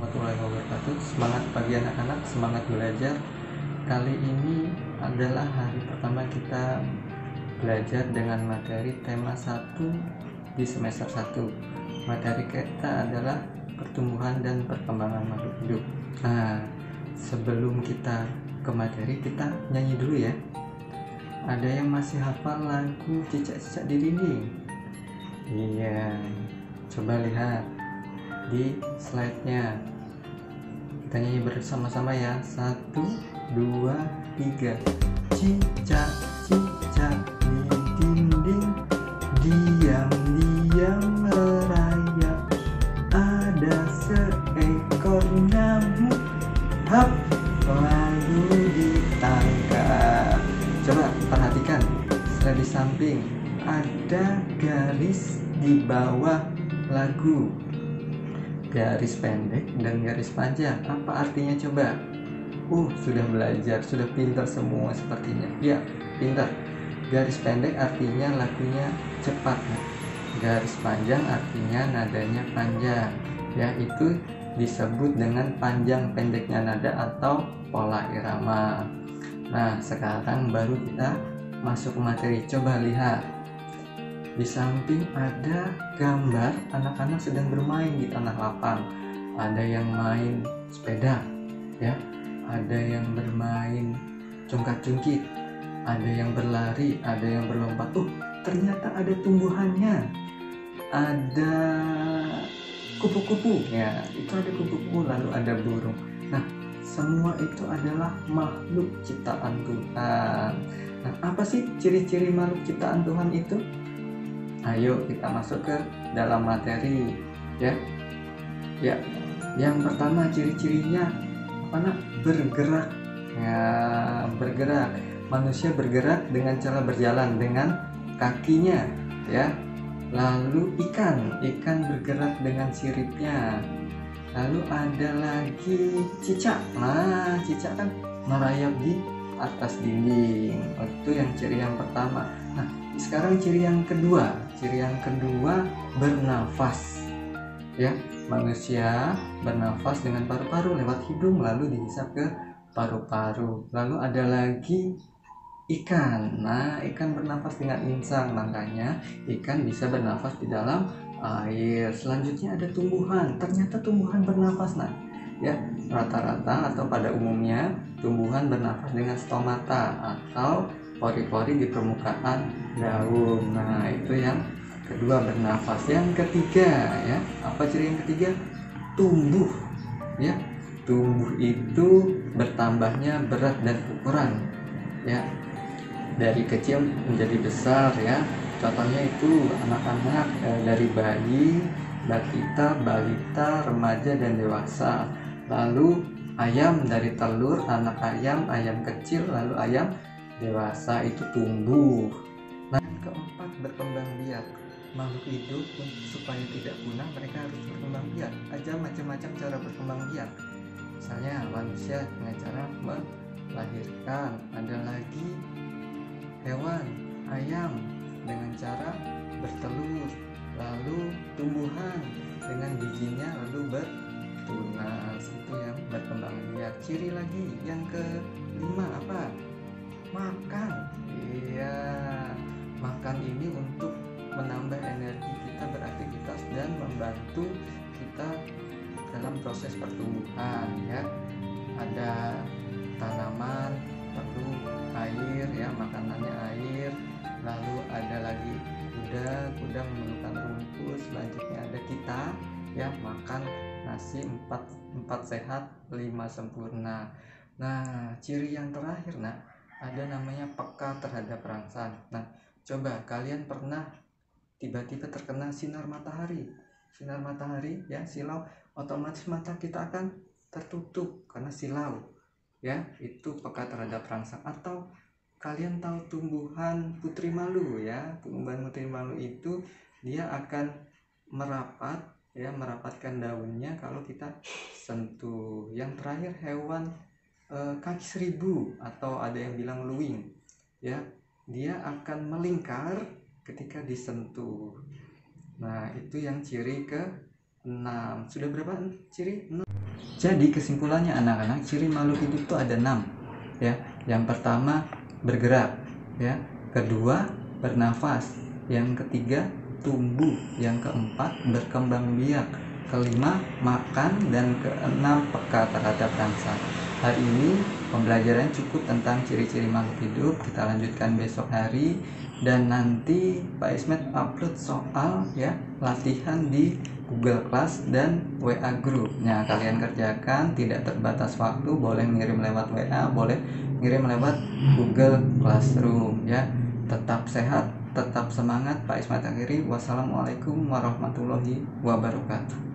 warahmatullahi wabarakatuh. Semangat pagi anak-anak, semangat belajar. Kali ini adalah hari pertama kita belajar dengan materi tema 1 di semester 1. Materi kita adalah pertumbuhan dan perkembangan makhluk hidup. Nah, sebelum kita ke materi, kita nyanyi dulu ya. Ada yang masih hafal lagu Cicak-cicak di dinding? Iya, coba lihat di slide-nya. Kita nyanyi bersama-sama ya. 1, 2, 3. Cicak-cicak di dinding, diam-diam merayap. Ada seekor nyamuk, hap, lalu ditangkap. Coba perhatikan, slide di samping ada garis di bawah lagu, garis pendek dan garis panjang. Apa artinya coba? Sudah belajar, sudah pintar semua sepertinya. Ya, pintar. Garis pendek artinya lagunya cepat. Garis panjang artinya nadanya panjang. Ya, itu disebut dengan panjang pendeknya nada atau pola irama. Nah, sekarang baru kita masuk ke materi. Coba lihat. Di samping ada gambar anak-anak sedang bermain di tanah lapang. Ada yang main sepeda, ya. Ada yang bermain congkak-congkit. Ada yang berlari, ada yang berlompat. Ternyata ada tumbuhannya. Ada kupu-kupu. Ya, itu ada kupu-kupu, lalu ada burung. Nah, semua itu adalah makhluk ciptaan Tuhan. Nah, apa sih ciri-ciri makhluk ciptaan Tuhan itu? Ayo kita masuk ke dalam materi ya. Ya, yang pertama ciri-cirinya apa nak? Bergerak. Ya, bergerak. Manusia bergerak dengan cara berjalan dengan kakinya ya. Lalu ikan bergerak dengan siripnya. Lalu ada lagi cicak. Nah, cicak kan merayap di atas dinding. Itu yang ciri yang pertama. Nah, sekarang ciri yang kedua. Ciri yang kedua bernafas. Ya, manusia bernafas dengan paru-paru lewat hidung lalu dihisap ke paru-paru. Lalu ada lagi ikan. Nah, ikan bernafas dengan insang, makanya ikan bisa bernafas di dalam air. Selanjutnya ada tumbuhan. Ternyata tumbuhan bernafas. Nah, ya, rata-rata atau pada umumnya tumbuhan bernafas dengan stomata atau pori-pori di permukaan daun. Nah, itu yang kedua, bernafas. Yang ketiga ya, apa ciri yang ketiga? Tumbuh. Ya, tumbuh itu bertambahnya berat dan ukuran. Ya, dari kecil menjadi besar ya. Contohnya itu anak-anak dari bayi, balita, remaja dan dewasa. Lalu ayam dari telur, anak ayam kecil, lalu ayam dewasa itu tumbuh. Nah, yang keempat berkembang biak. Makhluk hidup supaya tidak punah mereka harus berkembang biak. Ada macam-macam cara berkembang biak. Misalnya manusia dengan cara melahirkan. Ada lagi hewan, ayam dengan cara bertelur. Lalu tumbuhan dengan bijinya lalu bertunas. Itu yang berkembang biak. Ciri lagi yang kelima apa? Makan. Iya, makan ini untuk menambah energi kita beraktivitas dan membantu kita dalam proses pertumbuhan ya. Ada tanaman, perlu air ya, makanannya air. Lalu ada lagi kuda memerlukan rumput. Selanjutnya ada kita ya, makan nasi 4 sehat 5 sempurna. Nah, ciri yang terakhir ada namanya peka terhadap rangsang. Nah, coba kalian pernah tiba-tiba terkena sinar matahari ya, silau, otomatis mata kita akan tertutup karena silau ya. Itu peka terhadap rangsang. Atau kalian tahu tumbuhan putri malu ya. Tumbuhan putri malu itu dia akan merapatkan daunnya kalau kita sentuh. Yang terakhir hewan kaki seribu atau ada yang bilang luwing ya, dia akan melingkar ketika disentuh. Nah, itu yang ciri ke 6. Sudah berapa ciri? 6. Jadi kesimpulannya anak-anak, ciri makhluk hidup itu ada 6 ya. Yang pertama bergerak ya, kedua bernafas, yang ketiga tumbuh, yang keempat berkembang biak, kelima makan, dan keenam peka terhadap rangsa. Hari ini pembelajaran cukup tentang ciri-ciri makhluk hidup. Kita lanjutkan besok hari, dan nanti Pak Ismet upload soal ya latihan di Google Class dan WA Group. Nah, kalian kerjakan, tidak terbatas waktu, boleh ngirim lewat WA, boleh ngirim lewat Google Classroom ya. Tetap sehat, tetap semangat. Pak Ismet akhiri. Wassalamualaikum warahmatullahi wabarakatuh.